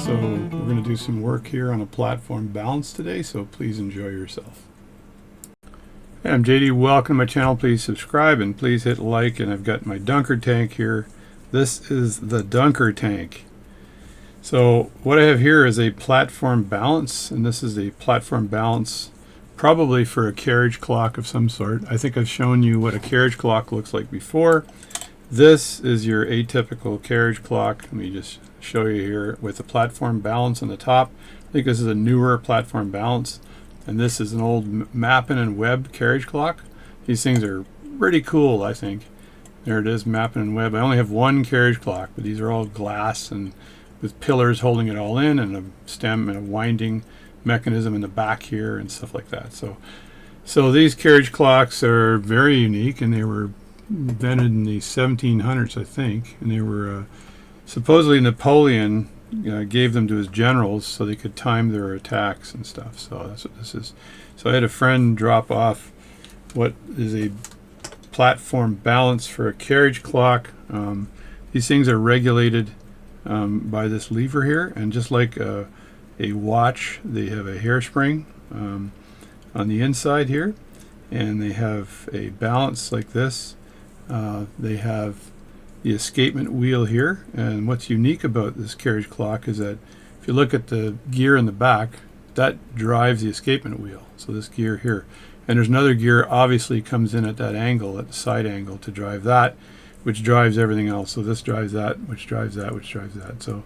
So we're going to do some work here on a platform balance today, so please enjoy yourself. Hey, I'm JD. Welcome to my channel. Please subscribe and please hit like. And I've got my dunker tank here. This is the dunker tank. So what I have here is a platform balance, and this is a platform balance probably for a carriage clock of some sort. I think I've shown you what a carriage clock looks like before. This is your atypical carriage clock. Let me just show you here with the platform balance on the top. I think this is a newer platform balance, and this is an old Mappin and Webb carriage clock. These things are pretty cool, I think. There it is, Mappin and Webb. I only have one carriage clock, but these are all glass and with pillars holding it all in, and a stem and a winding mechanism in the back here and stuff like that. So these carriage clocks are very unique, and they were invented in the 1700s, I think, and they were supposedly Napoleon gave them to his generals so they could time their attacks and stuff. So that's what this is. So I had a friend drop off what is a platform balance for a carriage clock. These things are regulated by this lever here, and just like a watch, they have a hairspring on the inside here, and they have a balance like this. They have the escapement wheel here, and what's unique about this carriage clock is that if you look at the gear in the back, that drives the escapement wheel. So this gear here, and there's another gear obviously comes in at that angle, at the side angle, to drive that, which drives everything else. So this drives that, which drives that, which drives that. So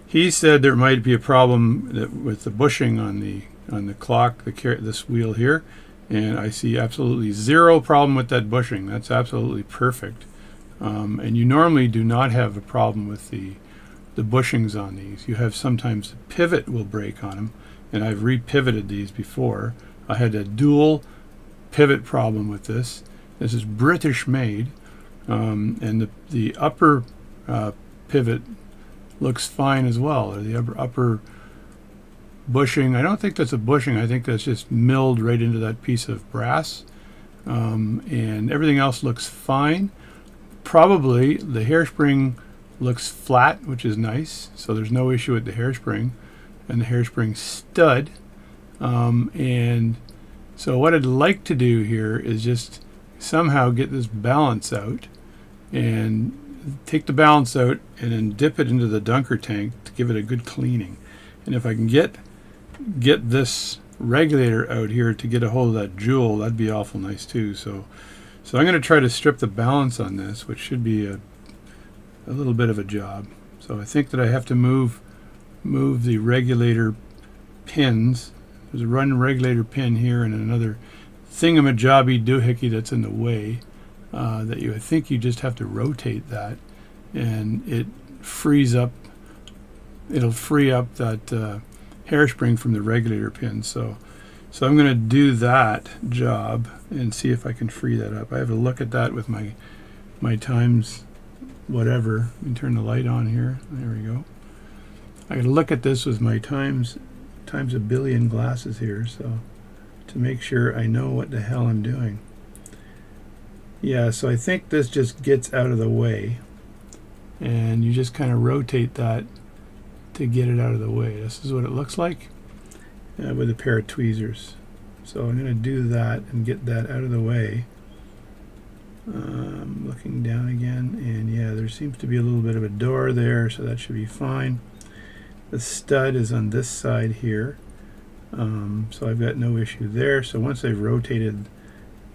he said there might be a problem with the bushing on the clock, this wheel here, and I see absolutely zero problem with that bushing. That's absolutely perfect. And you normally do not have a problem with the bushings on these. You have sometimes the pivot will break on them, and I've repivoted these before. I had a dual pivot problem with this. This is British made, and the upper pivot looks fine as well, or the upper bushing. I don't think that's a bushing. I think that's just milled right into that piece of brass, and everything else looks fine. Probably the hairspring looks flat, which is nice, so there's no issue with the hairspring and the hairspring stud. And so what I'd like to do here is just somehow get this balance out and take the balance out and then dip it into the dunker tank to give it a good cleaning. And if I can get this regulator out here to get a hold of that jewel, that'd be awful nice too. So I'm going to try to strip the balance on this, which should be a little bit of a job. So I think that I have to move the regulator pins. There's a run regulator pin here and another thingamajobby doohickey that's in the way. I think you just have to rotate that, and it frees up. It'll free up that hairspring from the regulator pin. So I'm going to do that job and see if I can free that up. I have to look at that with my times whatever. Let me turn the light on here. There we go. I got to look at this with my times a billion glasses here, so to make sure I know what the hell I'm doing. Yeah, so I think this just gets out of the way, and you just kind of rotate that to get it out of the way. This is what it looks like with a pair of tweezers. So I'm going to do that and get that out of the way. Looking down again, and yeah, there seems to be a little bit of a door there, so that should be fine. The stud is on this side here, so I've got no issue there. So once I've rotated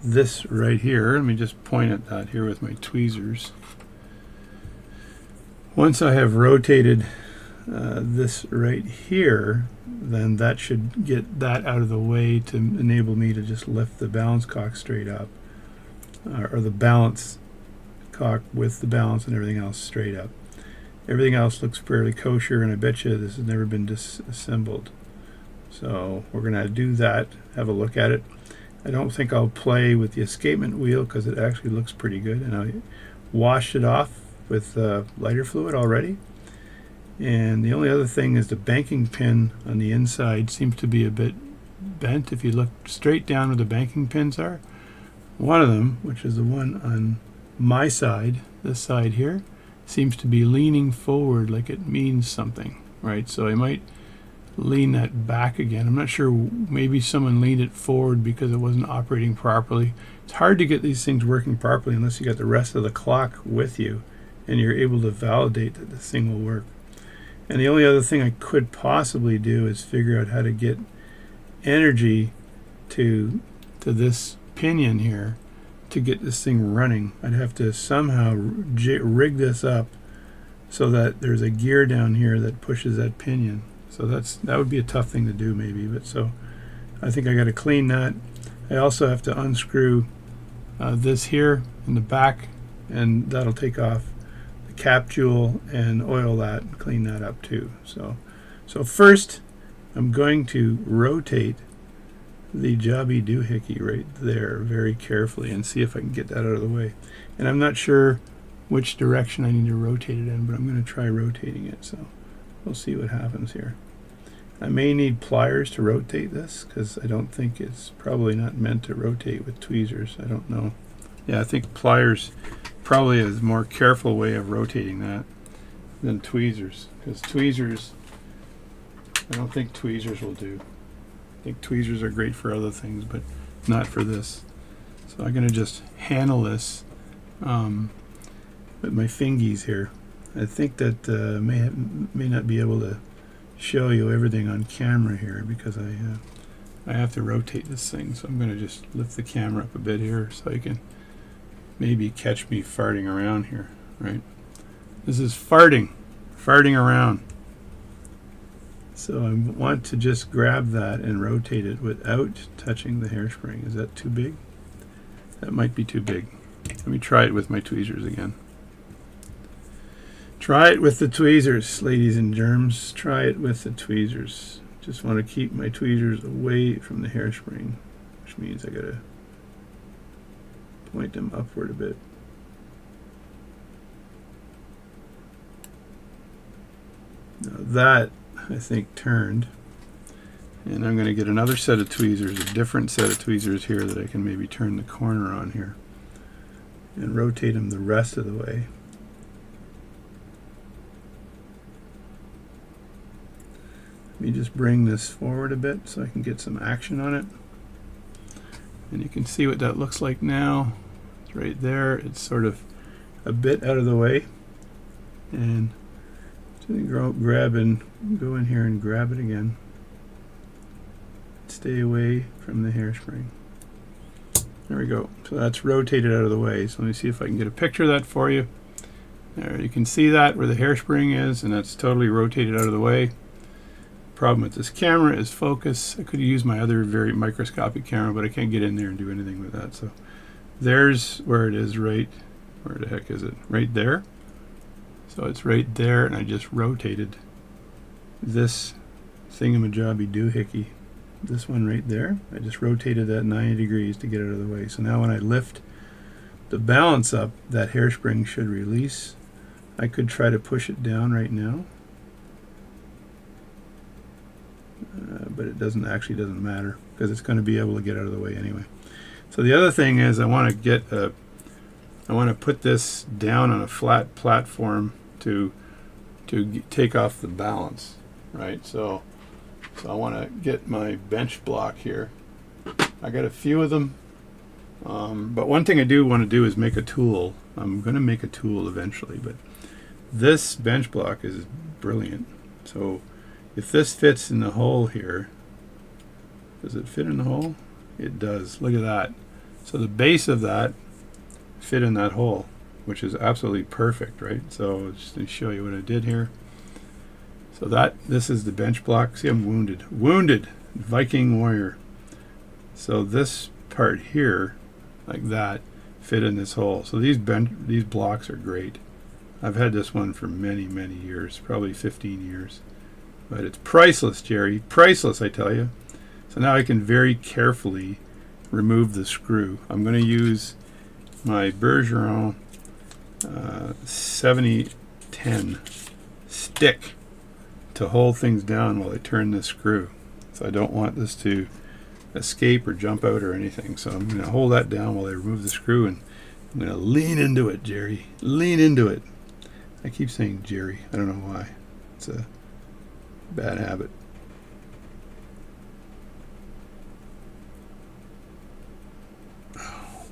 this right here, let me just point at that here with my tweezers. Once I have rotated this right here, then that should get that out of the way to enable me to just lift the balance cock straight up, or the balance cock with the balance and everything else straight up. Everything else looks fairly kosher, and I bet you this has never been disassembled. So we're going to do that, have a look at it. I don't think I'll play with the escapement wheel because it actually looks pretty good, and I washed it off with lighter fluid already. And the only other thing is the banking pin on the inside seems to be a bit bent. If you look straight down where the banking pins are, one of them, which is the one on my side, this side here, seems to be leaning forward like it means something. right? So I might lean that back again. I'm not sure, maybe someone leaned it forward because it wasn't operating properly. It's hard to get these things working properly unless you got the rest of the clock with you and you're able to validate that this thing will work. And the only other thing I could possibly do is figure out how to get energy to this pinion here to get this thing running. I'd have to somehow rig this up so that there's a gear down here that pushes that pinion. So that would be a tough thing to do maybe, but so I think I got to clean that. I also have to unscrew this here in the back, and that'll take off the cap jewel and oil that and clean that up too. So first I'm going to rotate the jobby doohickey right there very carefully and see if I can get that out of the way. And I'm not sure which direction I need to rotate it in, but I'm going to try rotating it, so we'll see what happens here. I may need pliers to rotate this because I don't think it's probably not meant to rotate with tweezers. I don't know. Yeah, I think pliers probably is a more careful way of rotating that than tweezers, because tweezers, I don't think tweezers will do. I think tweezers are great for other things, but not for this. So I'm going to just handle this with my fingies here. I think that may not be able to show you everything on camera here because I have to rotate this thing. So I'm going to just lift the camera up a bit here so you can maybe catch me farting around here, right? This is farting around. So I want to just grab that and rotate it without touching the hairspring. Is that too big? That might be too big. Let me try it with my tweezers again. Try it with the tweezers, ladies and germs. Try it with the tweezers. Just want to keep my tweezers away from the hairspring, which means I gotta point them upward a bit. Now that, I think, turned. And I'm going to get another set of tweezers, a different set of tweezers here that I can maybe turn the corner on here and rotate them the rest of the way. Let me just bring this forward a bit so I can get some action on it. And you can see what that looks like now. It's right there. It's sort of a bit out of the way. And grab and go in here and grab it again. Stay away from the hairspring. There we go. So that's rotated out of the way. So let me see if I can get a picture of that for you. There, you can see that where the hairspring is, and that's totally rotated out of the way. Problem with this camera is focus. I could use my other very microscopic camera, but I can't get in there and do anything with that. So there's where it is, right, where the heck is it? Right there. So it's right there, and I just rotated this thingamajobby doohickey. This one right there, I just rotated that 90 degrees to get it out of the way. So now when I lift the balance up, that hairspring should release. I could try to push it down right now. But it doesn't matter because it's going to be able to get out of the way anyway. So the other thing is I want to put this down on a flat platform to take off the balance, right? So I want to get my bench block here. I got a few of them, but one thing I do want to do is make a tool. I'm going to make a tool eventually, but this bench block is brilliant. So if this fits in the hole here, does it fit in the hole? It does. Look at that. So the base of that fit in that hole, which is absolutely perfect, right? So just to show you what I did here. So this is the bench block. See, I'm wounded Viking warrior. So this part here, like that, fit in this hole. So these blocks are great. I've had this one for many years, probably 15 years. But it's priceless, Jerry. Priceless, I tell you. So now I can very carefully remove the screw. I'm going to use my Bergeron 7010 stick to hold things down while I turn this screw. So I don't want this to escape or jump out or anything. So I'm going to hold that down while I remove the screw, and I'm going to lean into it, Jerry. Lean into it. I keep saying Jerry. I don't know why. It's a Bad habit.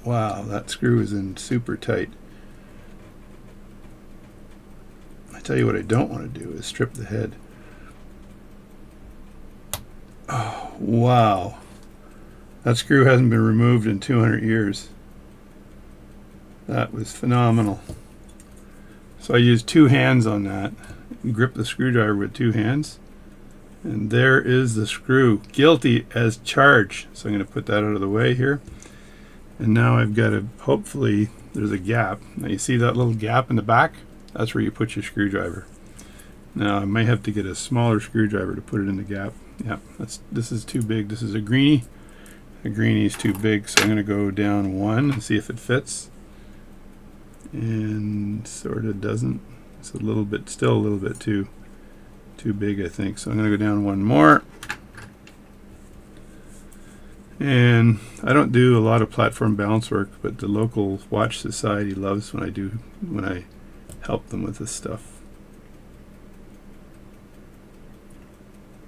Wow, that screw is in super tight. I tell you what I don't want to do is strip the head. Oh, wow. That screw hasn't been removed in 200 years. That was phenomenal. So I used 2 hands on that. Grip the screwdriver with 2 hands. And there is the screw. Guilty as charged. So I'm going to put that out of the way here. And now I've got to, hopefully, there's a gap. Now you see that little gap in the back? That's where you put your screwdriver. Now I might have to get a smaller screwdriver to put it in the gap. Yeah, this is too big. This is a greenie. The greenie is too big, so I'm going to go down 1 and see if it fits. And sort of doesn't. It's a little bit, still a little bit too big, I think. So I'm going to go down 1 more. And I don't do a lot of platform balance work, but the local watch society loves when I help them with this stuff.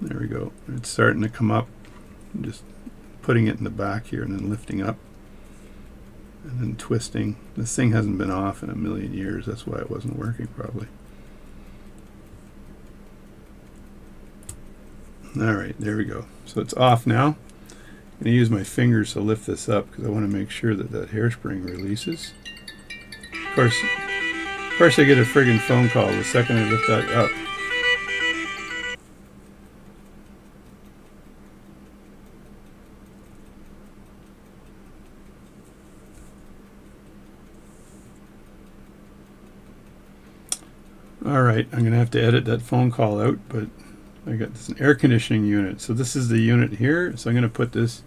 There we go. It's starting to come up. I'm just putting it in the back here and then lifting up and then twisting. This thing hasn't been off in a million years. That's why it wasn't working probably. All right, there we go. So it's off now. I'm going to use my fingers to lift this up because I want to make sure that that hairspring releases. Of course I get a friggin' phone call the second I lift that up. All right, I'm going to have to edit that phone call out, but I got this air conditioning unit. So this is the unit here. So I'm going to put this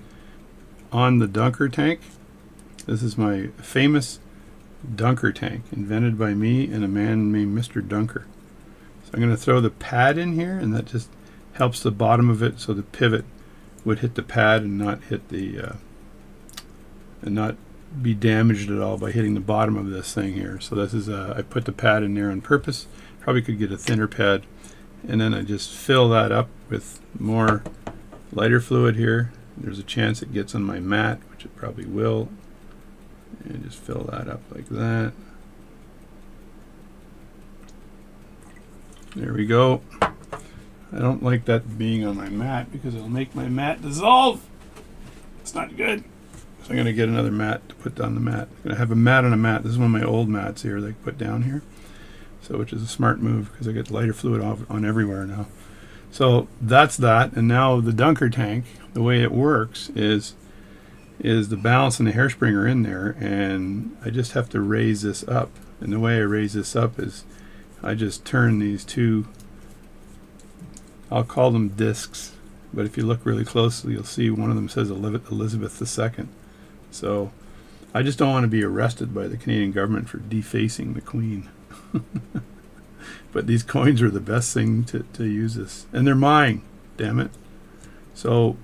on the dunker tank. This is my famous dunker tank, invented by me and a man named Mr. Dunker. So I'm going to throw the pad in here, and that just helps the bottom of it so the pivot would hit the pad and not hit the and not be damaged at all by hitting the bottom of this thing here. So this is I put the pad in there on purpose. Probably could get a thinner pad, and then I just fill that up with more lighter fluid here. There's a chance it gets on my mat, which it probably will, and just fill that up like that. There we go. I don't like that being on my mat because it'll make my mat dissolve. It's not good. So I'm going to get another mat to put on the mat. I'm going to have a mat on a mat. This is one of my old mats here that I put down here. So which is a smart move because I get lighter fluid on everywhere now. So that's that. And now the dunker tank, the way it works is the balance and the hairspring are in there, and I just have to raise this up. And the way I raise this up is I just turn these 2, I'll call them discs, but if you look really closely you'll see one of them says Elizabeth II. So I just don't want to be arrested by the Canadian government for defacing the Queen. But these coins are the best thing to use this, and they're mine, damn it. So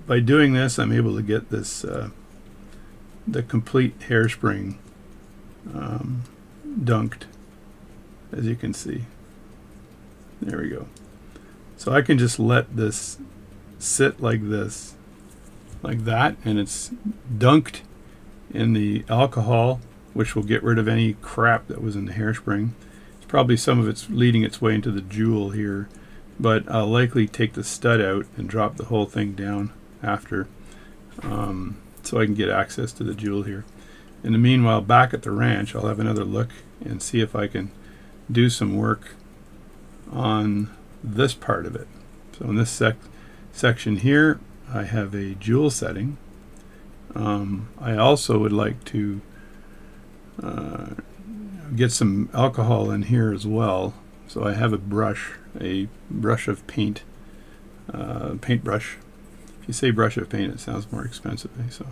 by doing this I'm able to get this the complete hairspring dunked, as you can see. There we go. So I can just let this sit like this, like that, and it's dunked in the alcohol, which will get rid of any crap that was in the hairspring. It's probably some of it's leading its way into the jewel here, but I'll likely take the stud out and drop the whole thing down after, so I can get access to the jewel here. In the meanwhile, back at the ranch, I'll have another look and see if I can do some work on this part of it. So in this section here, I have a jewel setting. I also would like to get some alcohol in here as well. So I have a brush of paint, paintbrush. If you say brush of paint, it sounds more expensive. So,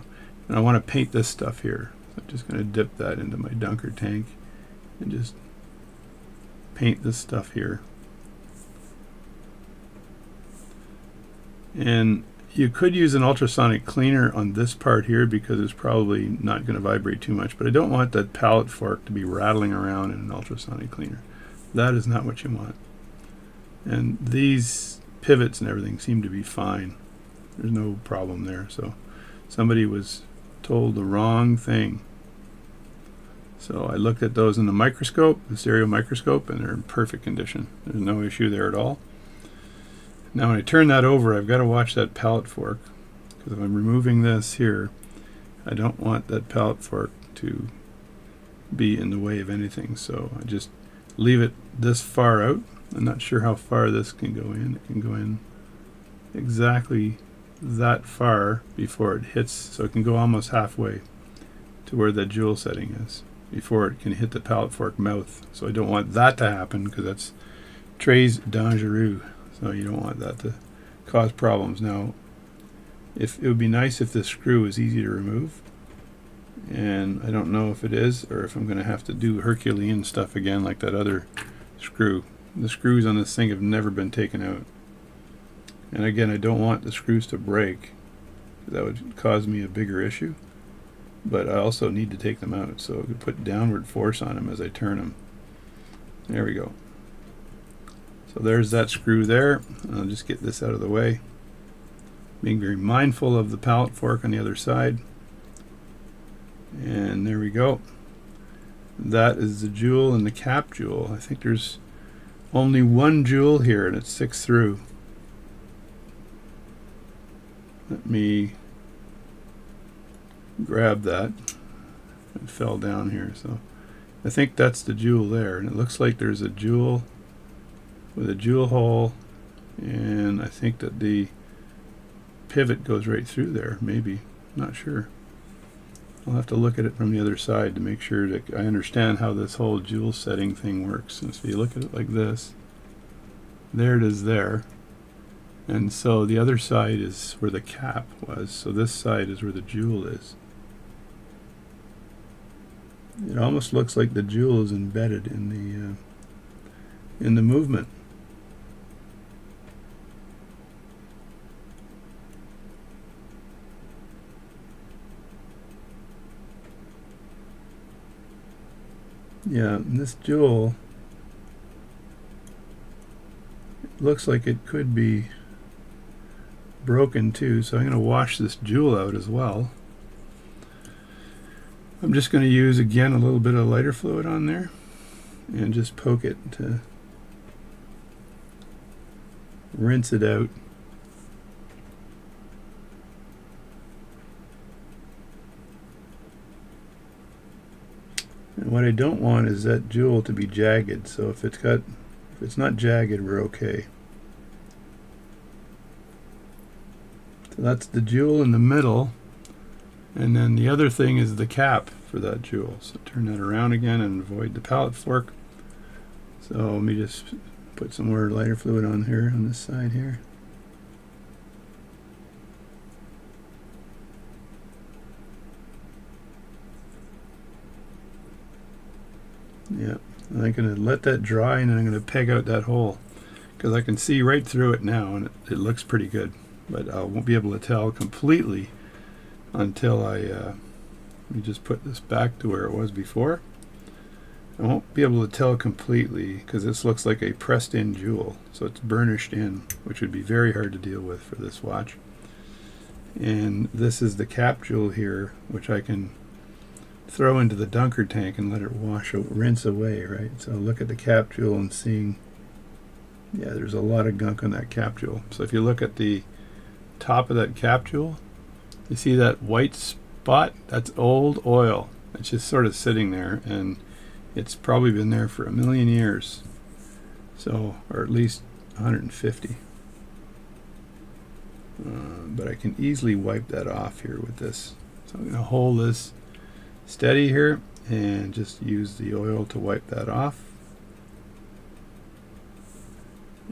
and I want to paint this stuff here. So I'm just going to dip that into my dunker tank and just paint this stuff here. And you could use an ultrasonic cleaner on this part here because it's probably not going to vibrate too much, but I don't want that pallet fork to be rattling around in an ultrasonic cleaner. That is not what you want. And these pivots and everything seem to be fine. There's no problem there. So somebody was told the wrong thing. So I looked at those in the microscope, the stereo microscope, and they're in perfect condition. There's no issue there at all. Now when I turn that over, I've got to watch that pallet fork, because if I'm removing this here, I don't want that pallet fork to be in the way of anything. So I just leave it this far out. I'm not sure how far this can go in. It can go in exactly that far before it hits, so it can go almost halfway to where the jewel setting is before it can hit the pallet fork mouth. So I don't want that to happen, because that's très dangereux. So you don't want that to cause problems. Now, if it would be nice if this screw is easy to remove, and I don't know if it is, or if I'm going to have to do Herculean stuff again like that other screw. The screws on this thing have never been taken out. And again, I don't want the screws to break. That would cause me a bigger issue. But I also need to take them out, so I could put downward force on them as I turn them. There we go. So there's that screw there. I'll just get this out of the way. Being very mindful of the pallet fork on the other side. And there we go. That is the jewel and the cap jewel. I think there's only one jewel here, and it sticks through. Let me grab that. It fell down here, so I think that's the jewel there, and it looks like there's a jewel with a jewel hole, and I think that the pivot goes right through there, maybe. Not sure. I'll have to look at it from the other side to make sure that I understand how this whole jewel setting thing works. And so you look at it like this, there it is there, and so the other side is where the cap was, so this side is where the jewel is. It almost looks like the jewel is embedded in the movement. Yeah, and this jewel, it looks like it could be broken too, so I'm going to wash this jewel out as well. I'm just going to use again a little bit of lighter fluid on there and just poke it to rinse it out. And what I don't want is that jewel to be jagged, so if it's not jagged, we're okay. So that's the jewel in the middle, and then the other thing is the cap for that jewel. So turn that around again and avoid the pallet fork. So let me just put some more lighter fluid on here on this side here. Yeah, and I'm going to let that dry, and then I'm going to peg out that hole, because I can see right through it now, and it looks pretty good. But I won't be able to tell completely until let me just put this back to where it was before. I won't be able to tell completely because this looks like a pressed in jewel, so it's burnished in, which would be very hard to deal with for this watch. And this is the cap jewel here, which I can throw into the dunker tank and let it rinse away, right? So look at the cap jewel and seeing, yeah, there's a lot of gunk on that cap jewel. So if you look at the top of that cap jewel, you see that white spot? That's old oil. It's just sort of sitting there, and it's probably been there for 1,000,000 years. So, or at least 150. But I can easily wipe that off here with this. So I'm going to hold this steady here and just use the oil to wipe that off.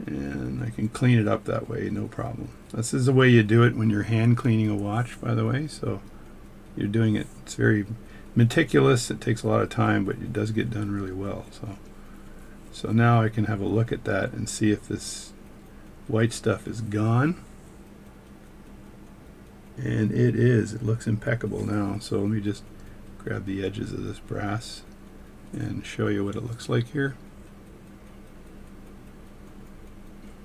And I can clean it up that way, no problem. This is the way you do it when you're hand cleaning a watch, by the way. So you're doing it, it's very meticulous, it takes a lot of time, but it does get done really well. So now I can have a look at that and see if this white stuff is gone. And it is. It looks impeccable now. So let me just grab the edges of this brass and show you what it looks like here.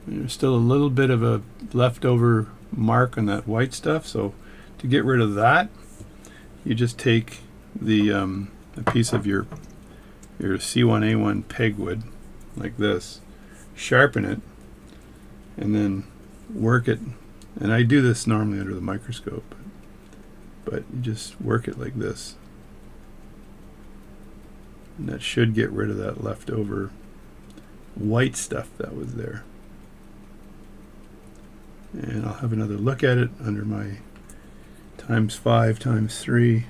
And there's still a little bit of a leftover mark on that white stuff, so to get rid of that, you just take the a piece of your C1A1 pegwood like this, sharpen it, and then work it. And I do this normally under the microscope, but you just work it like this, and that should get rid of that leftover white stuff that was there. And I'll have another look at it under my ×5 ×3,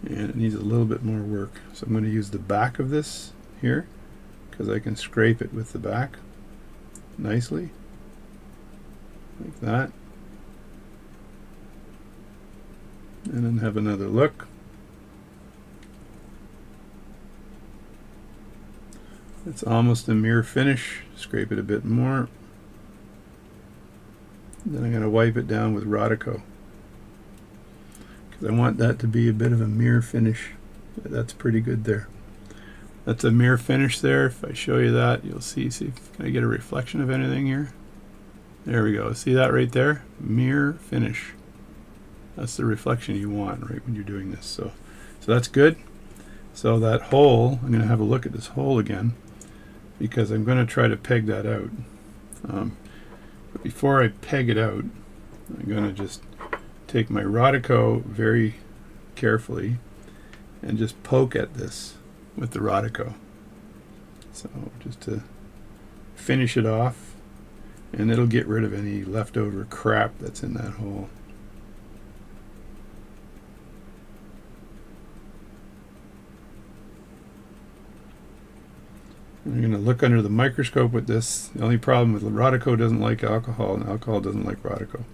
and it needs a little bit more work, so I'm going to use the back of this here because I can scrape it with the back nicely like that, and then have another look. It's almost a mirror finish. Scrape it a bit more. Then I'm going to wipe it down with Rodico because I want that to be a bit of a mirror finish. That's pretty good there. That's a mirror finish there. If I show you that, you'll see. Can I get a reflection of anything here? There we go. See that right there? Mirror finish. That's the reflection you want right when you're doing this. So that's good. So that hole, I'm going to have a look at this hole again because I'm going to try to peg that out. But before I peg it out, I'm going to just take my Rodico very carefully and just poke at this with the Rodico. So just to finish it off, and it'll get rid of any leftover crap that's in that hole. I'm going to look under the microscope with this. The only problem with Rodico doesn't like alcohol, and alcohol doesn't like Rodico.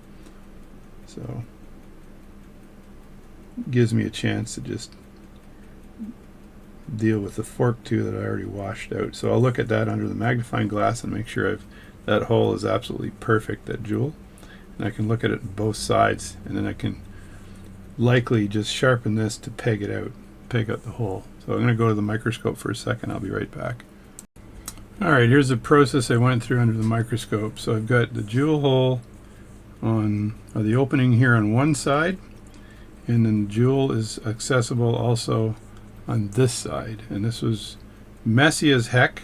So it gives me a chance to just deal with the fork too that I already washed out. So I'll look at that under the magnifying glass and make sure that hole is absolutely perfect, that jewel. And I can look at it on both sides, and then I can likely just sharpen this to peg it out, peg out the hole. So I'm going to go to the microscope for a second. I'll be right back. Alright, here's the process I went through under the microscope. So I've got the jewel hole on the opening here on one side, and then the jewel is accessible also on this side. And this was messy as heck.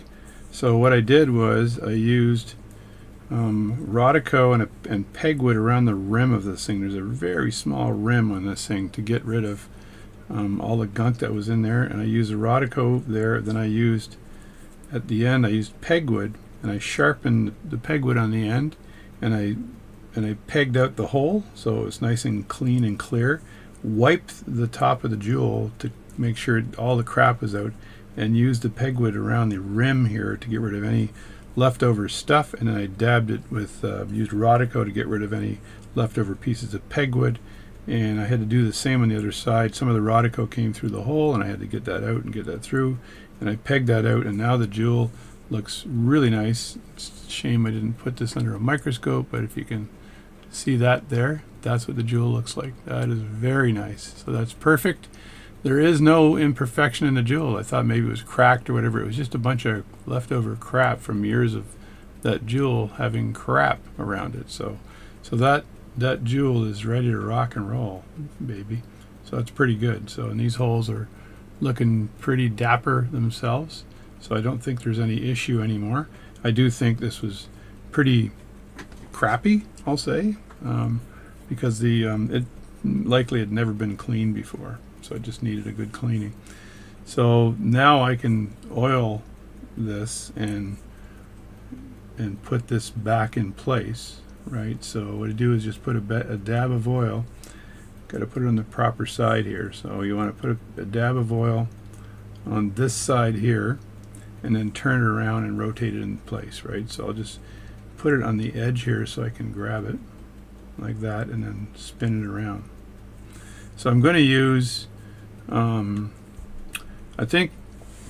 So what I did was I used Rodico and pegwood around the rim of this thing. There's a very small rim on this thing to get rid of all the gunk that was in there. And I used a Rodico there. Then I used, at the end, I used pegwood, and I sharpened the pegwood on the end, and I pegged out the hole so it was nice and clean and clear. Wiped the top of the jewel to make sure all the crap was out, and used the pegwood around the rim here to get rid of any leftover stuff, and then I dabbed it with used Rodico to get rid of any leftover pieces of pegwood. And I had to do the same on the other side. Some of the Rodico came through the hole, and I had to get that out and get that through. And I pegged that out, and now the jewel looks really nice. It's a shame I didn't put this under a microscope, but if you can see that there, that's what the jewel looks like. That is very nice. So that's perfect. There is no imperfection in the jewel. I thought maybe it was cracked or whatever. It was just a bunch of leftover crap from years of that jewel having crap around it. So that jewel is ready to rock and roll, baby. So that's pretty good. So and these holes are looking pretty dapper themselves, so I don't think there's any issue anymore. I do think this was pretty crappy, I'll say, because it likely had never been cleaned before, so it just needed a good cleaning. So now I can oil this and put this back in place, right? So what I do is just put a dab of oil. Got to put it on the proper side here. So you want to put a dab of oil on this side here, and then turn it around and rotate it in place, right? So I'll just put it on the edge here so I can grab it like that, and then spin it around. So I'm going to use, I think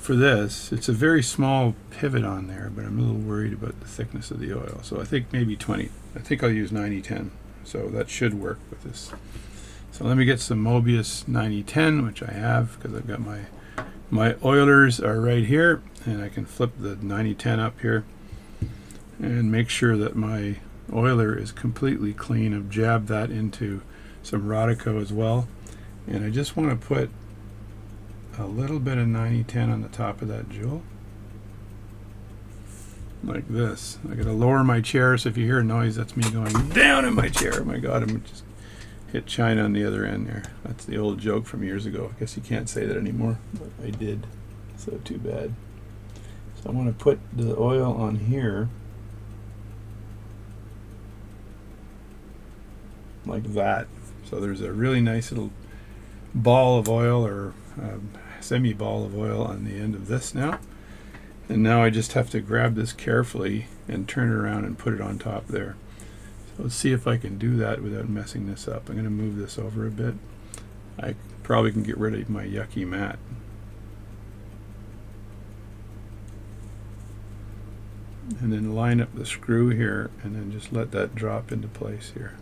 for this, it's a very small pivot on there, but I'm a little worried about the thickness of the oil. So I think maybe 20. I think I'll use 90-10. So that should work with this. So let me get some Mobius 9010, which I have because I've got my oilers are right here, and I can flip the 9010 up here, and make sure that my oiler is completely clean. I've jabbed that into some Rodico as well, and I just want to put a little bit of 9010 on the top of that jewel, like this. I gotta lower my chair, so if you hear a noise, that's me going down in my chair. Oh my god, I'm just hit China on the other end there. That's the old joke from years ago. I guess you can't say that anymore, but I did, so too bad. So I want to put the oil on here like that. So there's a really nice little ball of oil, or semi ball of oil on the end of this now. And now I just have to grab this carefully and turn it around and put it on top there. So let's see if I can do that without messing this up. I'm going to move this over a bit. I probably can get rid of my yucky mat. And then line up the screw here, and then just let that drop into place here.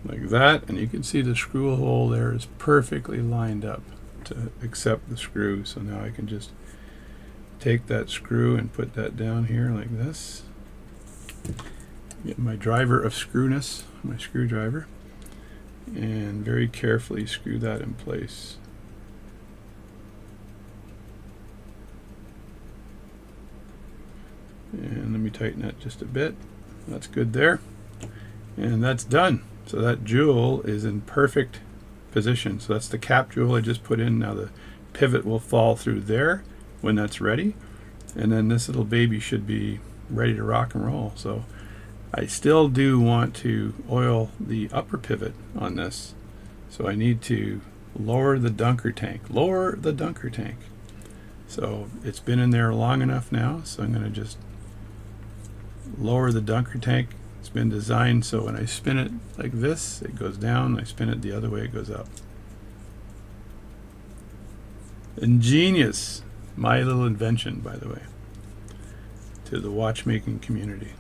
Like that, and you can see the screw hole there is perfectly lined up to accept the screw. So now I can just take that screw and put that down here like this. Get my driver of screwness, my screwdriver, and very carefully screw that in place. And let me tighten that just a bit. That's good there, and that's done. So that jewel is in perfect position. So that's the cap jewel I just put in. Now the pivot will fall through there when that's ready, and then this little baby should be ready to rock and roll. So I still do want to oil the upper pivot on this, so I need to lower the dunker tank. Lower the dunker tank. So it's been in there long enough now, so I'm going to just lower the dunker tank. It's been designed so when I spin it like this, it goes down. I spin it the other way, it goes up. Ingenious. My little invention, by the way, to the watchmaking community.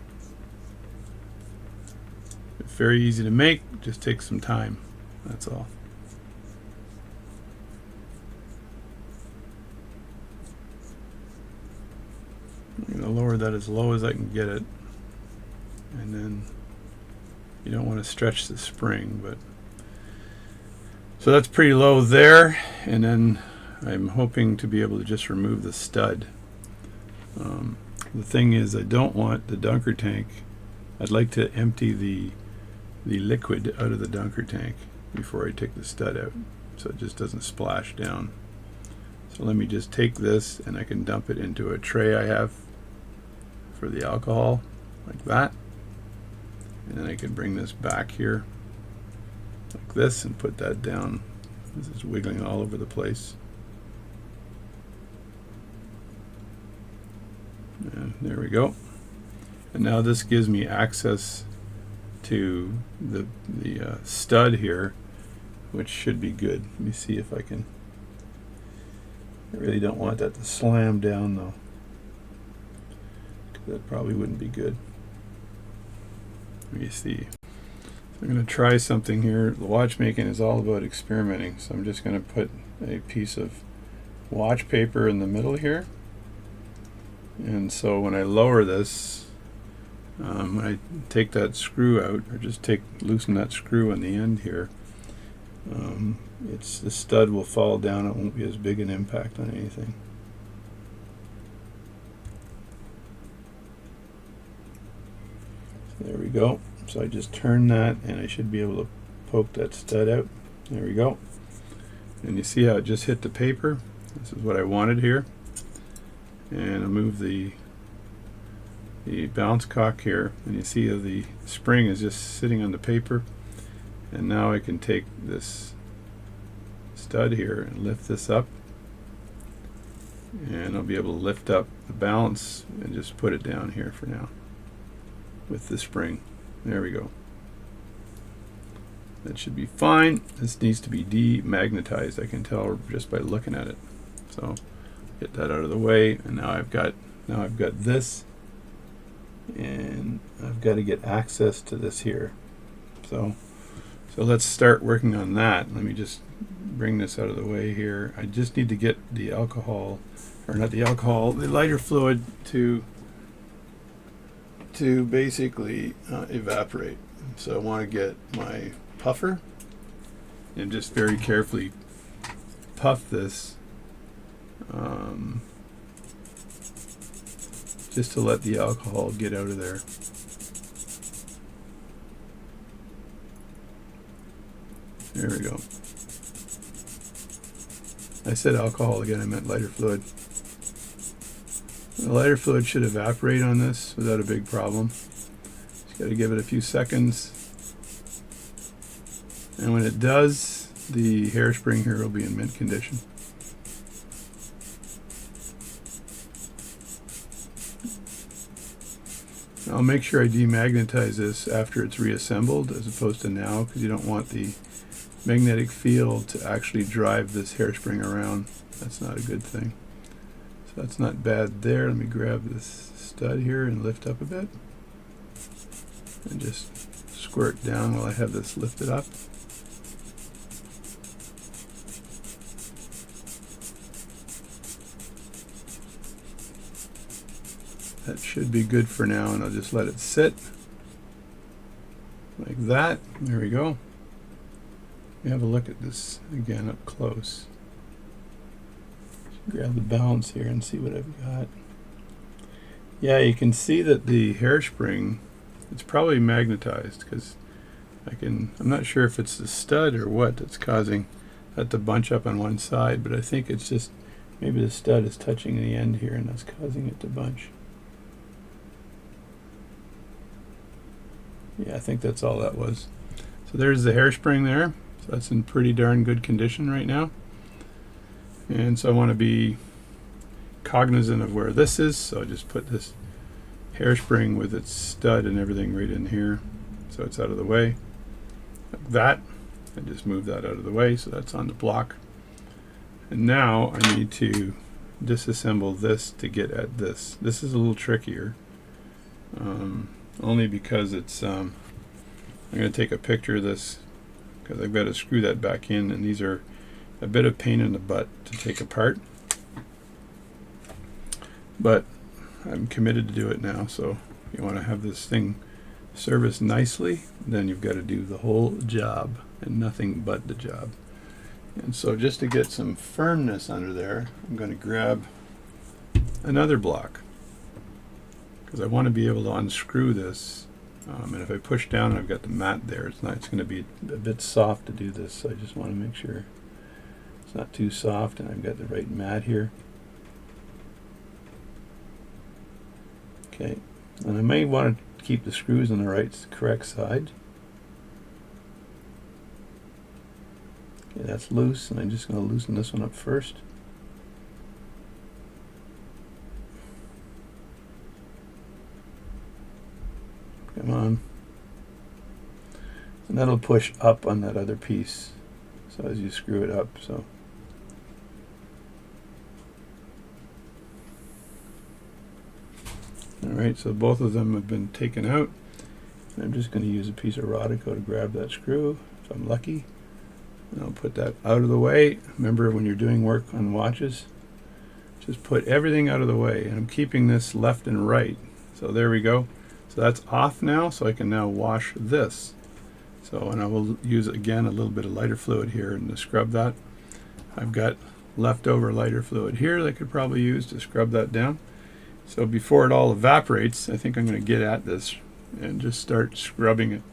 It's very easy to make, just takes some time. That's all. I'm going to lower that as low as I can get it. And then you don't want to stretch the spring, but so that's pretty low there. And then I'm hoping to be able to just remove the stud. The thing is, I don't want the dunker tank. I'd like to empty the liquid out of the dunker tank before I take the stud out, so it just doesn't splash down. So let me just take this, and I can dump it into a tray I have for the alcohol, like that. And then I can bring this back here like this and put that down. This is wiggling all over the place. And there we go. And now this gives me access to the stud here, which should be good. Let me see if I can. I really don't want that to slam down though, because that probably wouldn't be good. Let me see. So I'm going to try something here. The watchmaking is all about experimenting, so I'm just going to put a piece of watch paper in the middle here. And so when I lower this, when I take that screw out, or just loosen that screw on the end here, the stud will fall down. It won't be as big an impact on anything. There we go. So I just turn that, and I should be able to poke that stud out. There we go. And you see how it just hit the paper? This is what I wanted here. And I move the bounce cock here, and you see how the spring is just sitting on the paper. And now I can take this stud here and lift this up, and I'll be able to lift up the balance and just put it down here for now with the spring. There we go. That should be fine. This needs to be demagnetized. I can tell just by looking at it. So get that out of the way, and now I've got this, and I've got to get access to this here. So let's start working on that. Let me just bring this out of the way here. I just need to get the alcohol, or not the alcohol, the lighter fluid to basically evaporate. So I want to get my puffer and just very carefully puff this just to let the alcohol get out of there. There we go. I said alcohol again, I meant lighter fluid. The lighter fluid should evaporate on this without a big problem. Just got to give it a few seconds. And when it does, the hairspring here will be in mint condition. I'll make sure I demagnetize this after it's reassembled as opposed to now, because you don't want the magnetic field to actually drive this hairspring around. That's not a good thing. So that's not bad there. Let me grab this stud here and lift up a bit. And just squirt down while I have this lifted up. That should be good for now, and I'll just let it sit like that. There we go. Let me have a look at this again up close. Grab the balance here and see what I've got. Yeah, you can see that the hairspring, it's probably magnetized, because I'm not sure if it's the stud or what that's causing that to bunch up on one side, but I think it's just maybe the stud is touching the end here and that's causing it to bunch. Yeah, I think that's all that was. So there's the hairspring there. So that's in pretty darn good condition right now. And so I want to be cognizant of where this is. So I just put this hairspring with its stud and everything right in here. So it's out of the way. Like that. I just move that out of the way. So that's on the block. And now I need to disassemble this to get at this. This is a little trickier. Only because it's I'm going to take a picture of this, because I've got to screw that back in, and these are a bit of pain in the butt to take apart, but I'm committed to do it now. So if you want to have this thing serviced nicely, then you've got to do the whole job and nothing but the job. And so just to get some firmness under there, I'm going to grab another block, because I want to be able to unscrew this, and if I push down and I've got the mat there, it's going to be a bit soft to do this, so I just want to make sure it's not too soft and I've got the right mat here. Okay, and I may want to keep the screws on the correct side. Okay, that's loose, and I'm just going to loosen this one up first. Come on. And that'll push up on that other piece, so as you screw it up. So alright, so both of them have been taken out. And I'm just going to use a piece of Rodico to grab that screw if I'm lucky. And I'll put that out of the way. Remember, when you're doing work on watches, just put everything out of the way. And I'm keeping this left and right. So there we go. So that's off now, so I can now wash this. So, and I will use again a little bit of lighter fluid here and to scrub that. I've got leftover lighter fluid here that I could probably use to scrub that down. So before it all evaporates, I think I'm going to get at this and just start scrubbing it,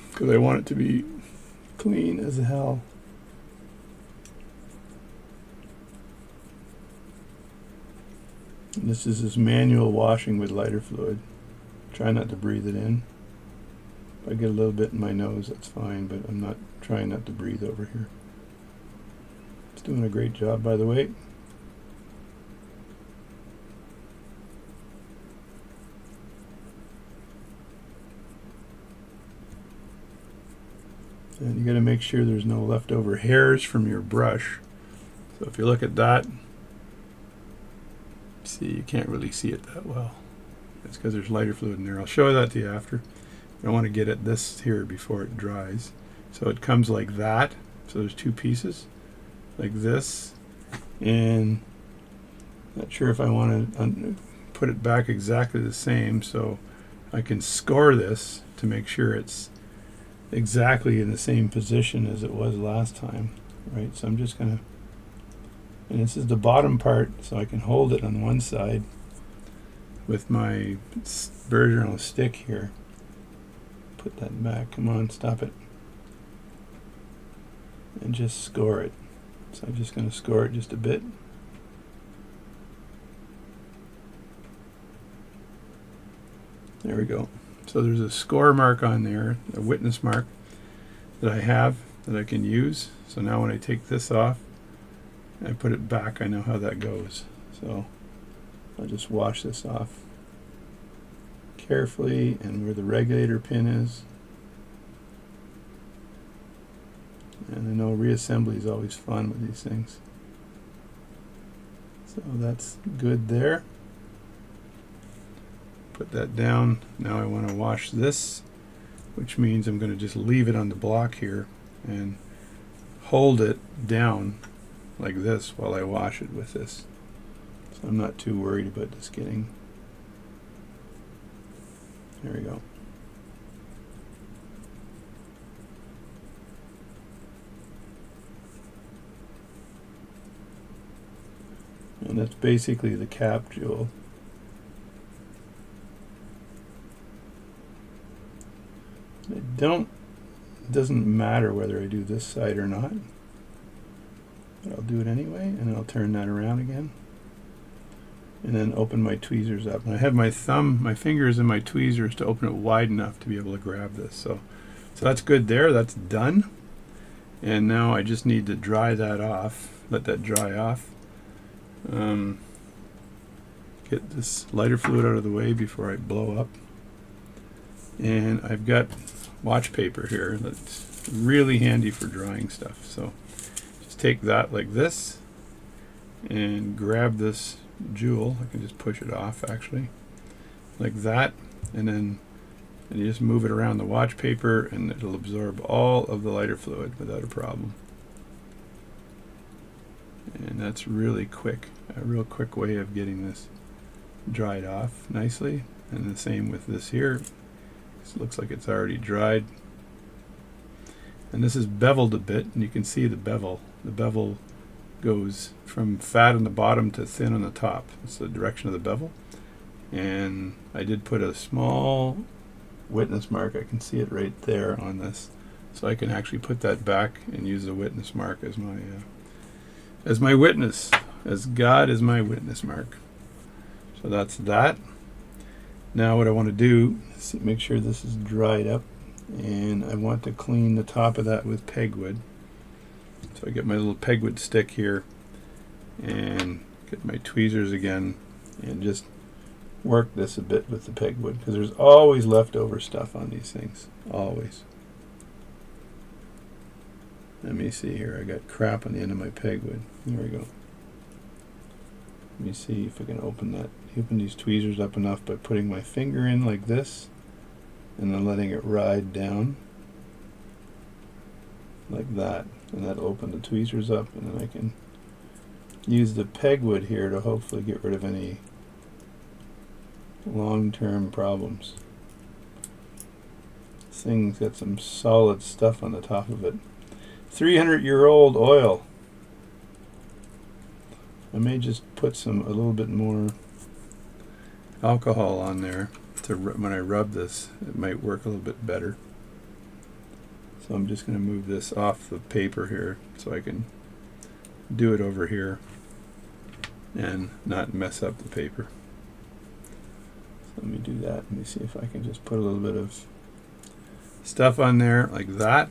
because I want it to be clean as hell. And this is just manual washing with lighter fluid. Try not to breathe it in. If I get a little bit in my nose, that's fine, but I'm not trying not to breathe over here. It's doing a great job, by the way. And you got to make sure there's no leftover hairs from your brush. So if you look at that, see, you can't really see it that well. It's because there's lighter fluid in there. I'll show that to you after. I want to get at this here before it dries. So it comes like that. So there's two pieces like this, and not sure if I want to put it back exactly the same, so I can score this to make sure it's exactly in the same position as it was last time, right? So I'm just gonna, and this is the bottom part, so I can hold it on one side with my versional stick here. Put that back, come on, stop it. And just score it. So I'm just gonna score it just a bit. There we go. So there's a score mark on there, a witness mark that I have that I can use. So now when I take this off, I put it back, I know how that goes. So I'll just wash this off carefully, and where the regulator pin is. And I know reassembly is always fun with these things. So that's good there. Put that down. Now I want to wash this, which means I'm going to just leave it on the block here and hold it down like this while I wash it with this. So I'm not too worried about this getting. There we go. And that's basically the cap jewel. It doesn't matter whether I do this side or not, but I'll do it anyway, and then I'll turn that around again, and then open my tweezers up. And I have my fingers in my tweezers to open it wide enough to be able to grab this. So that's good there. That's done. And now I just need to dry that off. Let that dry off. Get this lighter fluid out of the way before I blow up. And I've got watch paper here that's really handy for drying stuff. So just take that like this and grab this jewel. I can just push it off actually like that, and then you just move it around the watch paper and it'll absorb all of the lighter fluid without a problem. And that's really quick, a real quick way of getting this dried off nicely. And the same with this here. This looks like it's already dried. And this is beveled a bit, and you can see the bevel. The bevel goes from fat on the bottom to thin on the top. That's the direction of the bevel. And I did put a small witness mark. I can see it right there on this. So I can actually put that back and use the witness mark as my witness, as God is my witness mark. So that's that. Now what I want to do is make sure this is dried up, and I want to clean the top of that with pegwood. So I get my little pegwood stick here and get my tweezers again and just work this a bit with the pegwood, because there's always leftover stuff on these things, always. Let me see here, I got crap on the end of my pegwood. There we go. Let me see if I can open these tweezers up enough by putting my finger in like this and then letting it ride down like that, and that'll open the tweezers up, and then I can use the pegwood here to hopefully get rid of any long-term problems. This thing's got some solid stuff on the top of it. 300-year-old oil. I may just put a little bit more alcohol on there to when I rub this. It might work a little bit better. So I'm just going to move this off the paper here so I can do it over here and not mess up the paper. So let me do that. Let me see if I can just put a little bit of stuff on there like that,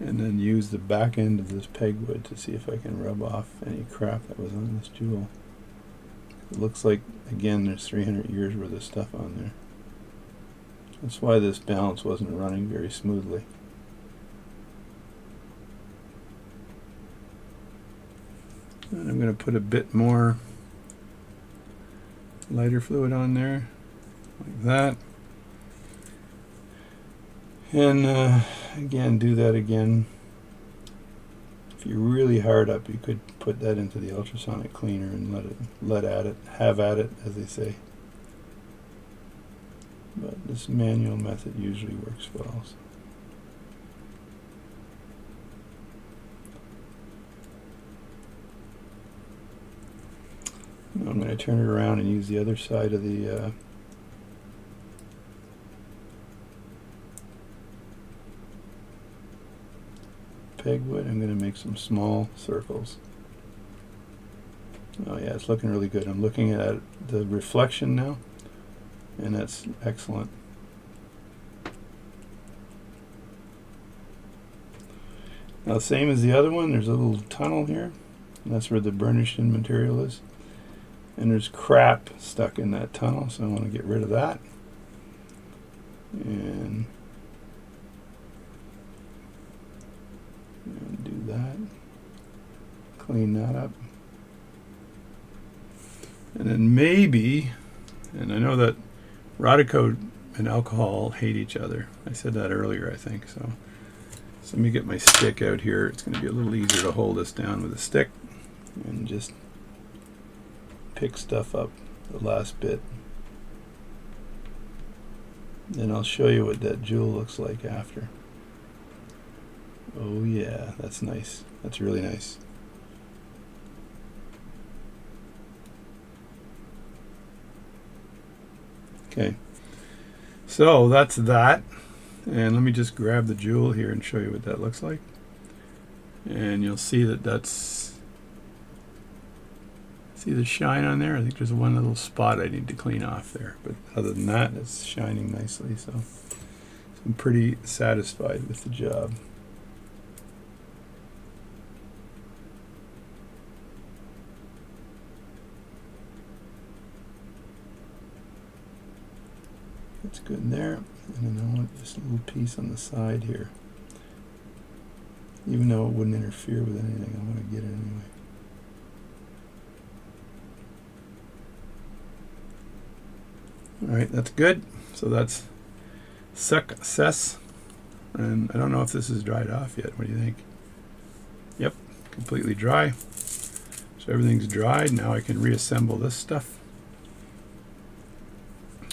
and then use the back end of this pegwood to see if I can rub off any crap that was on this jewel. It looks like, again, there's 300 years worth of stuff on there. That's why this balance wasn't running very smoothly. And I'm going to put a bit more lighter fluid on there, like that. And again, do that again. If you're really hard up, you could put that into the ultrasonic cleaner and have at it, as they say. But this manual method usually works well. So. Now I'm going to turn it around and use the other side of the pegwood. I'm going to make some small circles. Oh yeah, it's looking really good. I'm looking at the reflection now, and that's excellent. Now, same as the other one, there's a little tunnel here, and that's where the burnished in material is. And there's crap stuck in that tunnel, so I want to get rid of that. And do that. Clean that up. And then maybe, and I know that Rodicoat and alcohol hate each other. I said that earlier, I think. So let me get my stick out here. It's going to be a little easier to hold this down with a stick and just pick stuff up the last bit. Then I'll show you what that jewel looks like after. Oh yeah, that's nice. That's really nice. Okay, so that's that. And let me just grab the jewel here and show you what that looks like. And you'll see that see the shine on there? I think there's one little spot I need to clean off there. But other than that, it's shining nicely. So I'm pretty satisfied with the job. That's good there. And then I want this little piece on the side here. Even though it wouldn't interfere with anything, I want to get it anyway. Alright, that's good. So that's success. And I don't know if this is dried off yet. What do you think? Yep, completely dry. So everything's dried. Now I can reassemble this stuff.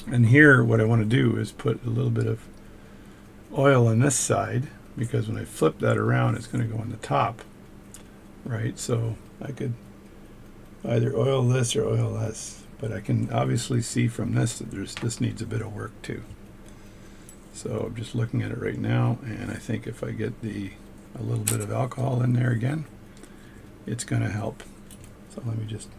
And here what I want to do is put a little bit of oil on this side, because when I flip that around it's going to go on the top, right? So I could either oil this or oil this, but I can obviously see from this that this needs a bit of work too. So I'm just looking at it right now, and I think if I get a little bit of alcohol in there again, it's going to help. So let me just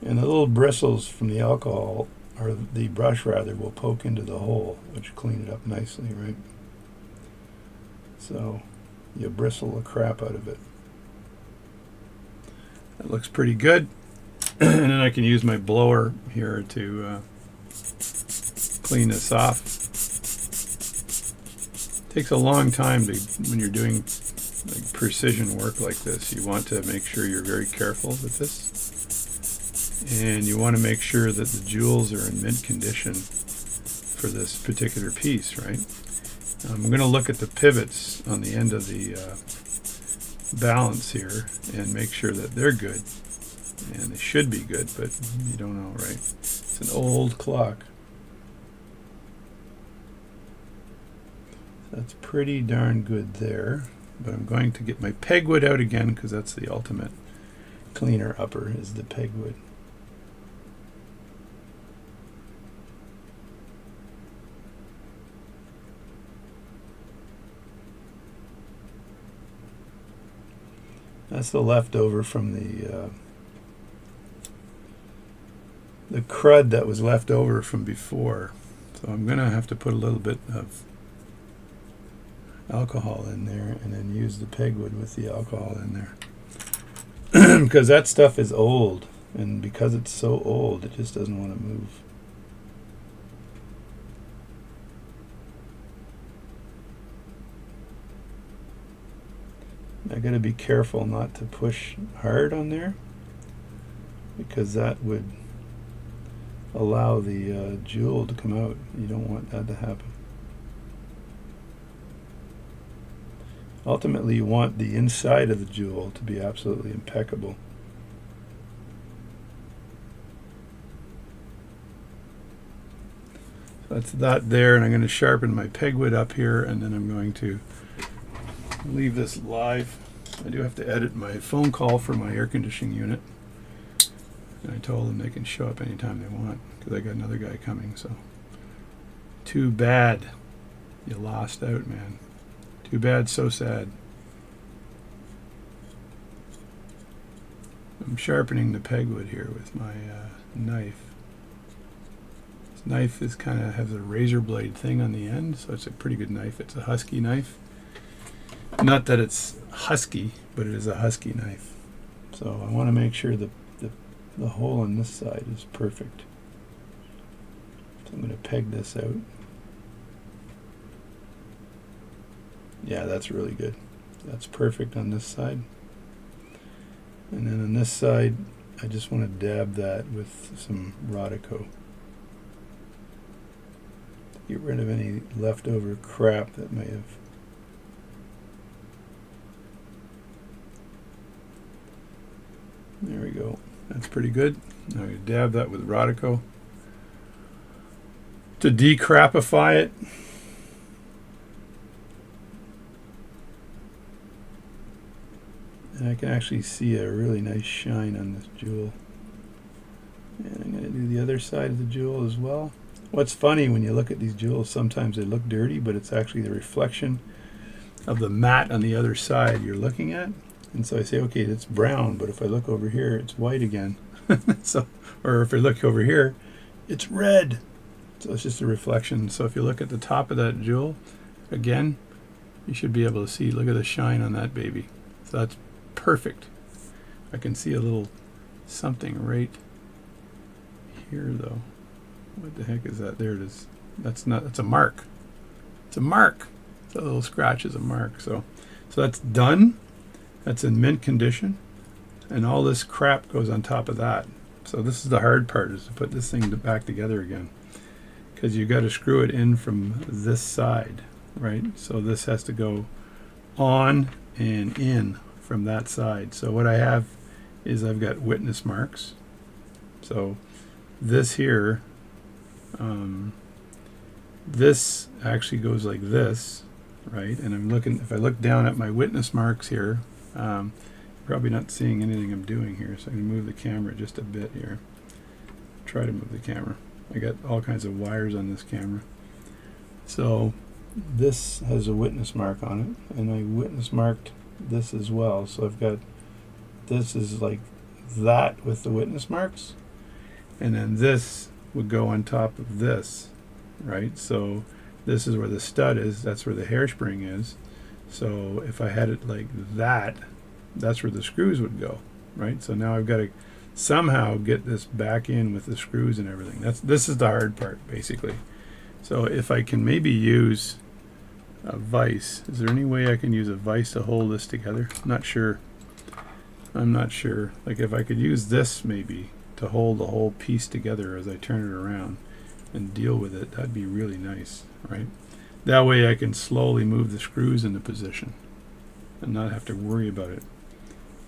and the little bristles from the alcohol, or the brush rather, will poke into the hole, which will clean it up nicely, right? So you bristle the crap out of it. That looks pretty good. And then I can use my blower here to clean this off. It takes a long time when you're doing like precision work like this. You want to make sure you're very careful with this. And you want to make sure that the jewels are in mint condition for this particular piece, right? I'm going to look at the pivots on the end of the balance here and make sure that they're good. And they should be good, but you don't know, right? It's an old clock. That's pretty darn good there. But I'm going to get my pegwood out again, because that's the ultimate cleaner upper, is the pegwood. That's the leftover from the crud that was left over from before. So I'm going to have to put a little bit of alcohol in there and then use the pegwood with the alcohol in there. Because that stuff is old, and because it's so old, it just doesn't want to move. I got to be careful not to push hard on there, because that would allow the jewel to come out. You don't want that to happen. Ultimately, you want the inside of the jewel to be absolutely impeccable. So that's that there, and I'm going to sharpen my pegwood up here, and then I'm going to leave this live. I do have to edit my phone call for my air conditioning unit. And I told them they can show up anytime they want, because I got another guy coming, so. Too bad you lost out, man. Too bad, so sad. I'm sharpening the pegwood here with my knife. This knife is has a razor blade thing on the end, so it's a pretty good knife. It's a husky knife. Not that it's husky, but it is a husky knife. So I want to make sure the hole on this side is perfect. So I'm going to peg this out. Yeah, that's really good. That's perfect on this side. And then on this side, I just want to dab that with some Rodico. Get rid of any leftover crap that may have. There we go. That's pretty good. Now you dab that with Rodico to decrapify it. And I can actually see a really nice shine on this jewel. And I'm going to do the other side of the jewel as well. What's funny when you look at these jewels, sometimes they look dirty, but it's actually the reflection of the matte on the other side you're looking at. And so I say, okay, it's brown, but if I look over here, it's white again. So, or if I look over here, it's red. So it's just a reflection. So if you look at the top of that jewel, again, you should be able to see, look at the shine on that baby. So that's perfect. I can see a little something right here, though. What the heck is that? There it is. That's a mark. It's a mark. It's a little scratch is a mark. So that's done. That's in mint condition, and all this crap goes on top of that. So this is the hard part, is to put this thing back together again, because you've got to screw it in from this side, right? So this has to go on and in from that side. So what I have is I've got witness marks. So this here, this actually goes like this, right? And I'm looking, if I look down at my witness marks here, probably not seeing anything I'm doing here, so I'm going to move the camera just a bit here. Try to move the camera. I got all kinds of wires on this camera. So this has a witness mark on it, and I witness marked this as well. So I've got, this is like that with the witness marks, and then this would go on top of this, right? So this is where the stud is, that's where the hairspring is. So if I had it like that, that's where the screws would go, right? So now I've got to somehow get this back in with the screws and everything. This is the hard part, basically. So if I can maybe use a vise, is there any way I can use a vise to hold this together? I'm not sure. Like if I could use this maybe to hold the whole piece together as I turn it around and deal with it, that'd be really nice, right? That way I can slowly move the screws into position and not have to worry about it.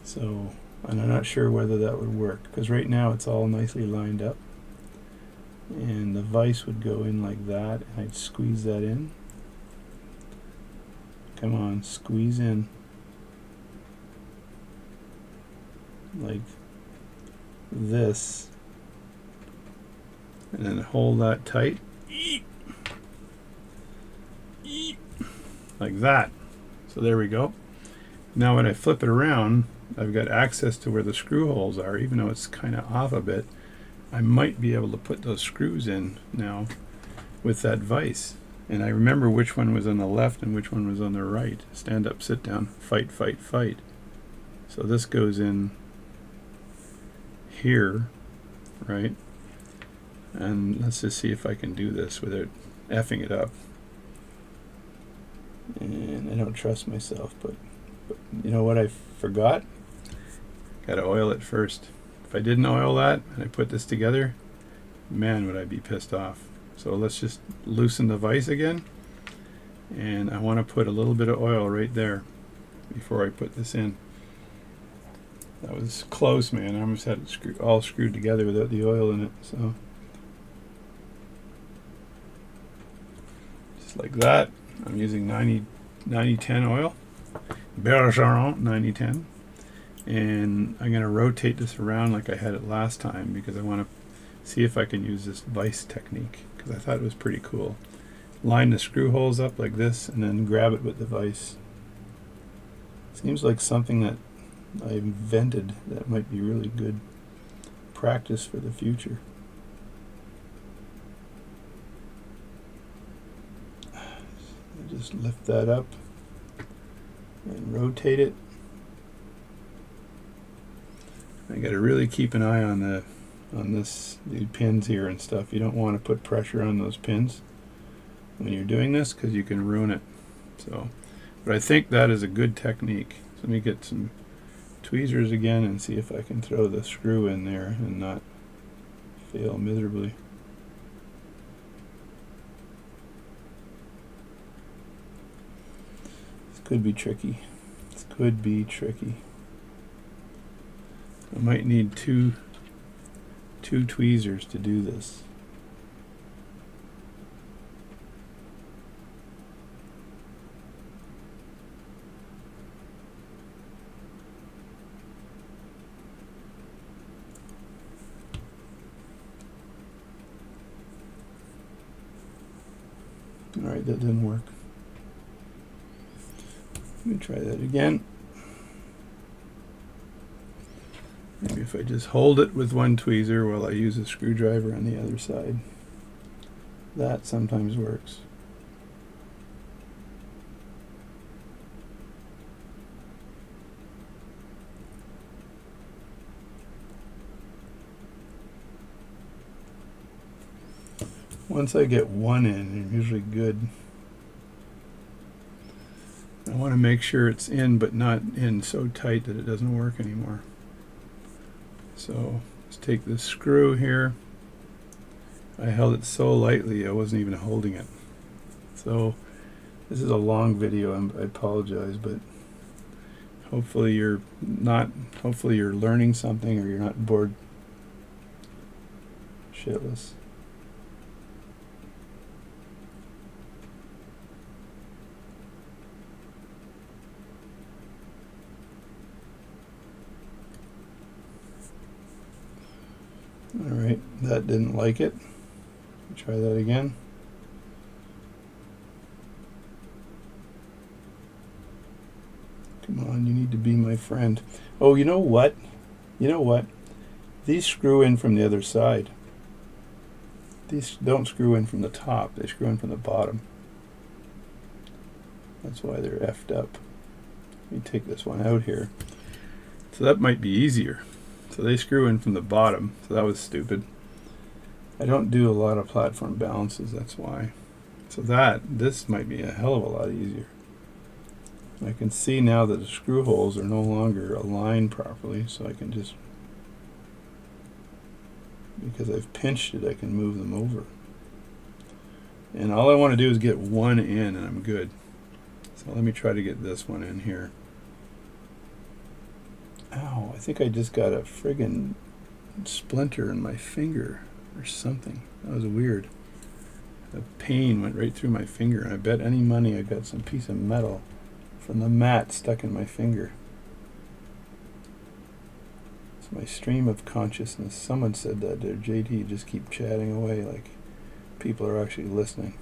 So, and I'm not sure whether that would work, because right now it's all nicely lined up. And the vise would go in like that, and I'd squeeze that in. Come on, squeeze in. Like this. And then hold that tight. Like that. So there we go. Now when I flip it around, I've got access to where the screw holes are, even though it's kind of off a bit. I might be able to put those screws in now with that vise. And I remember which one was on the left and which one was on the right. Stand up, sit down, fight, fight, fight. So this goes in here, right? And let's just see if I can do this without effing it up. And I don't trust myself, but you know what I forgot? Got to oil it first. If I didn't oil that and I put this together, man, would I be pissed off. So let's just loosen the vise again, and I want to put a little bit of oil right there before I put this in. That was close, man. I almost had it all screwed together without the oil in it. So just like that. I'm using 90-10 oil, Bergeron 90-10, and I'm going to rotate this around like I had it last time because I want to see if I can use this vise technique, because I thought it was pretty cool. Line the screw holes up like this and then grab it with the vise. Seems like something that I invented that might be really good practice for the future. Just lift that up and rotate it. I got to really keep an eye on these pins here and stuff. You don't want to put pressure on those pins when you're doing this because you can ruin it. So, but I think that is a good technique. So let me get some tweezers again and see if I can throw the screw in there and not fail miserably. This could be tricky. This could be tricky. I might need two tweezers to do this. Alright, that didn't work. Let me try that again. Maybe if I just hold it with one tweezer while I use a screwdriver on the other side. That sometimes works. Once I get one in, I'm usually good. I want to make sure it's in, but not in so tight that it doesn't work anymore. So let's take this screw here. I held it so lightly I wasn't even holding it. So this is a long video, I apologize, but hopefully you're learning something, or you're not bored shitless. Alright, that didn't like it. Try that again. Come on, you need to be my friend. Oh, you know what? You know what? These screw in from the other side. These don't screw in from the top, they screw in from the bottom. That's why they're effed up. Let me take this one out here. So that might be easier. So they screw in from the bottom, so that was stupid. I don't do a lot of platform balances, that's why. So this might be a hell of a lot easier. I can see now that the screw holes are no longer aligned properly, so I can just, because I've pinched it, I can move them over. And all I want to do is get one in and I'm good. So let me try to get this one in here. Ow, I think I just got a friggin' splinter in my finger or something. That was weird. The pain went right through my finger, and I bet any money I got some piece of metal from the mat stuck in my finger. It's my stream of consciousness. Someone said that there, JD, just keep chatting away like people are actually listening.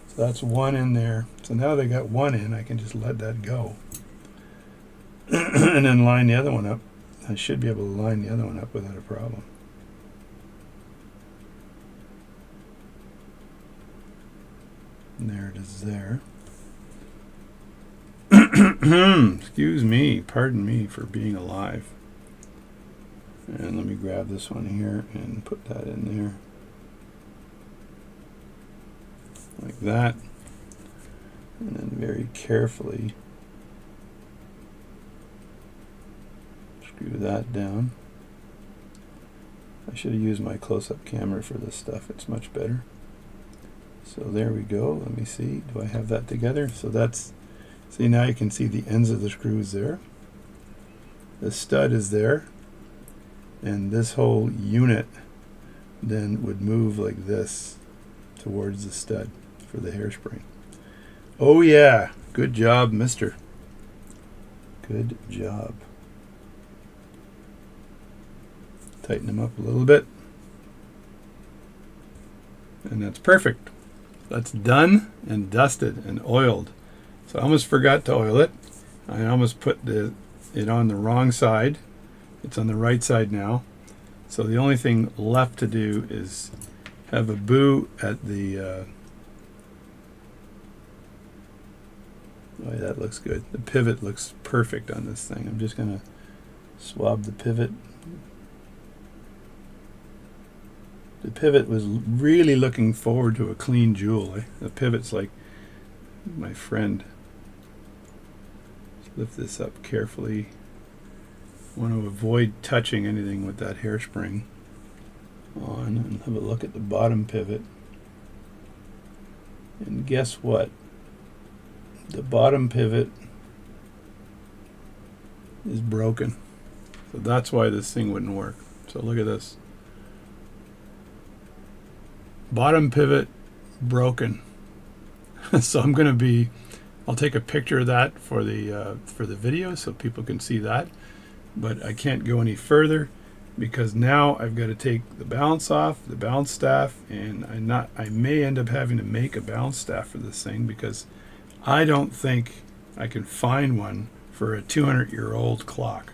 So that's one in there. So now that I got one in, I can just let that go. And then line the other one up. I should be able to line the other one up without a problem. And there it is there. Excuse me, pardon me for being alive. And let me grab this one here and put that in there. Like that. And then very carefully screw that down. I should have used my close-up camera for this stuff. It's much better. So there we go. Let me see. Do I have that together? So that's, see, now you can see the ends of the screws there. The stud is there. And this whole unit then would move like this towards the stud for the hairspring. Oh yeah, good job, mister. Good job. Tighten them up a little bit. And that's perfect. That's done and dusted and oiled. So I almost forgot to oil it. I almost put it on the wrong side. It's on the right side now. So the only thing left to do is have a boo at the oh, that looks good. The pivot looks perfect on this thing. I'm just gonna swab the pivot. The pivot was really looking forward to a clean jewel. The pivot's like my friend. Let's lift this up carefully. Want to avoid touching anything with that hairspring on, and have a look at the bottom pivot. And guess what? The bottom pivot is broken. So that's why this thing wouldn't work. So look at this. Bottom pivot broken. So I'll take a picture of that for the video so people can see that. But I can't go any further because now I've got to take the balance off, the balance staff, and I may end up having to make a balance staff for this thing because I don't think I can find one for a 200-year-old clock,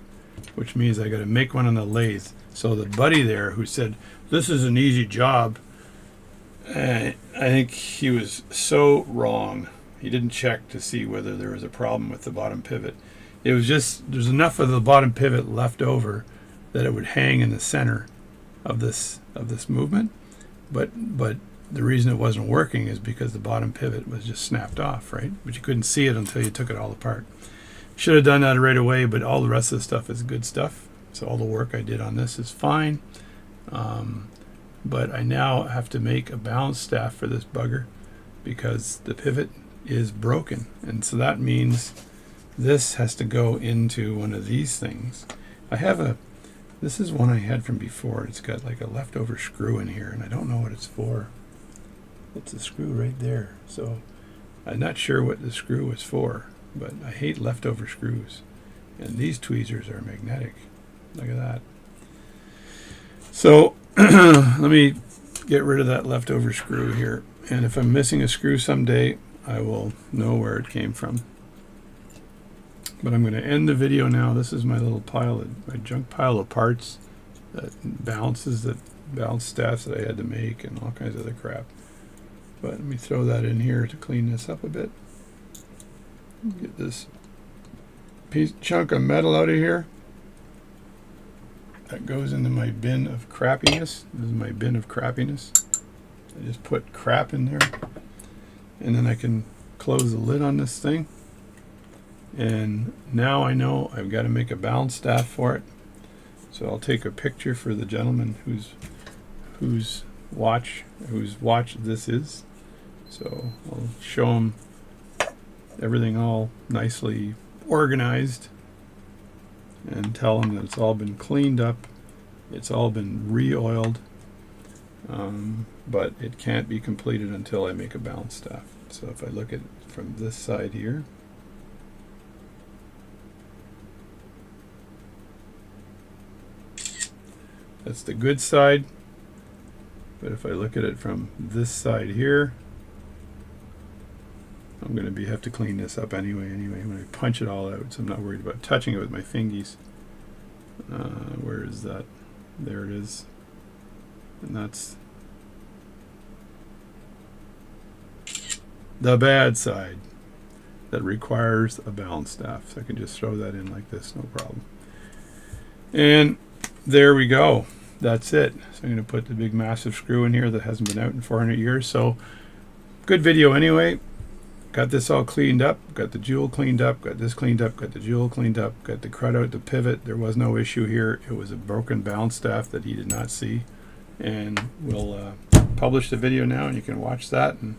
which means I got to make one on the lathe. So the buddy there who said this is an easy job, I think he was so wrong. He didn't check to see whether there was a problem with the bottom pivot. It was just, there's enough of the bottom pivot left over that it would hang in the center of this movement. But the reason it wasn't working is because the bottom pivot was just snapped off, right? But you couldn't see it until you took it all apart. Should have done that right away, but all the rest of the stuff is good stuff. So all the work I did on this is fine. But I now have to make a balance staff for this bugger because the pivot is broken. And so that means this has to go into one of these things. This is one I had from before. It's got like a leftover screw in here and I don't know what it's for. It's a screw right there. So I'm not sure what the screw is for, but I hate leftover screws. And these tweezers are magnetic. Look at that. So let me get rid of that leftover screw here. And if I'm missing a screw someday, I will know where it came from. But I'm going to end the video now. This is my little my junk pile of parts, that balance staffs that I had to make and all kinds of other crap. But let me throw that in here to clean this up a bit. Get this chunk of metal out of here. That goes into my bin of crappiness. This is my bin of crappiness. I just put crap in there. And then I can close the lid on this thing. And now I know I've got to make a balance staff for it. So I'll take a picture for the gentleman whose watch this is. So I'll show him everything all nicely organized and tell him that it's all been cleaned up, it's all been re-oiled, but it can't be completed until I make a balance staff. So if I look at it from this side here, that's the good side. But if I look at it from this side here, I'm going to have to clean this up anyway. I'm going to punch it all out, so I'm not worried about touching it with my fingies. Where is that? There it is. And that's the bad side that requires a balance staff. So I can just throw that in like this, no problem. And there we go. That's it. So I'm going to put the big massive screw in here that hasn't been out in 400 years. So good video anyway. got this all cleaned up, got the jewel cleaned up, got this cleaned up, got the jewel cleaned up, got the crud out the pivot. There was no issue here. It was a broken balance staff that he did not see. And we'll publish the video now, and you can watch that. And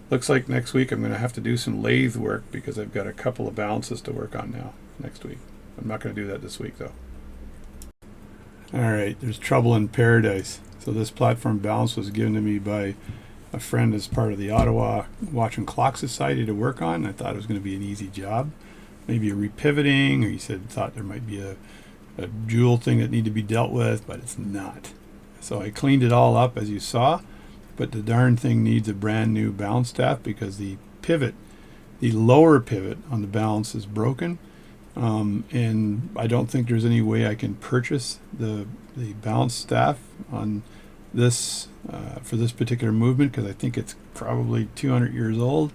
looks like next week I'm going to have to do some lathe work because I've got a couple of balances to work on now next week. I'm not going to do that this week though. Alright, there's trouble in paradise. So this platform balance was given to me by a friend as part of the Ottawa Watch and Clock Society to work on. I thought it was going to be an easy job. Maybe a repivoting, or he thought there might be a jewel thing that needed to be dealt with, but it's not. So I cleaned it all up as you saw, but the darn thing needs a brand new balance staff because the pivot, the lower pivot on the balance is broken. And I don't think there's any way I can purchase the balance staff on this for this particular movement because I think it's probably 200 years old,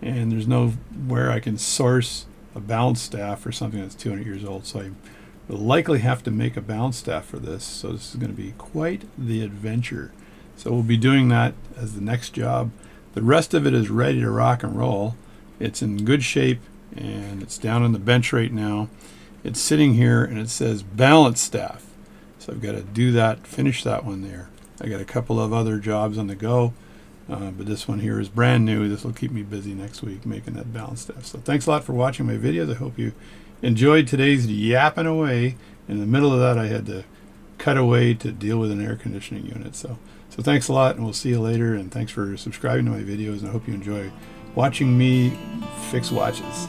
and there's nowhere I can source a balance staff for something that's 200 years old. So I will likely have to make a balance staff for this. So this is going to be quite the adventure. So we'll be doing that as the next job. The rest of it is ready to rock and roll. It's in good shape, and it's down on the bench right now. It's sitting here and it says balance staff. So I've got to do that, finish that one there. I got a couple of other jobs on the go, but this one here is brand new. This will keep me busy next week making that balance staff. So thanks a lot for watching my videos. I hope you enjoyed today's yapping away. In the middle of that, I had to cut away to deal with an air conditioning unit. So thanks a lot, and we'll see you later. And thanks for subscribing to my videos, and I hope you enjoy watching me fix watches.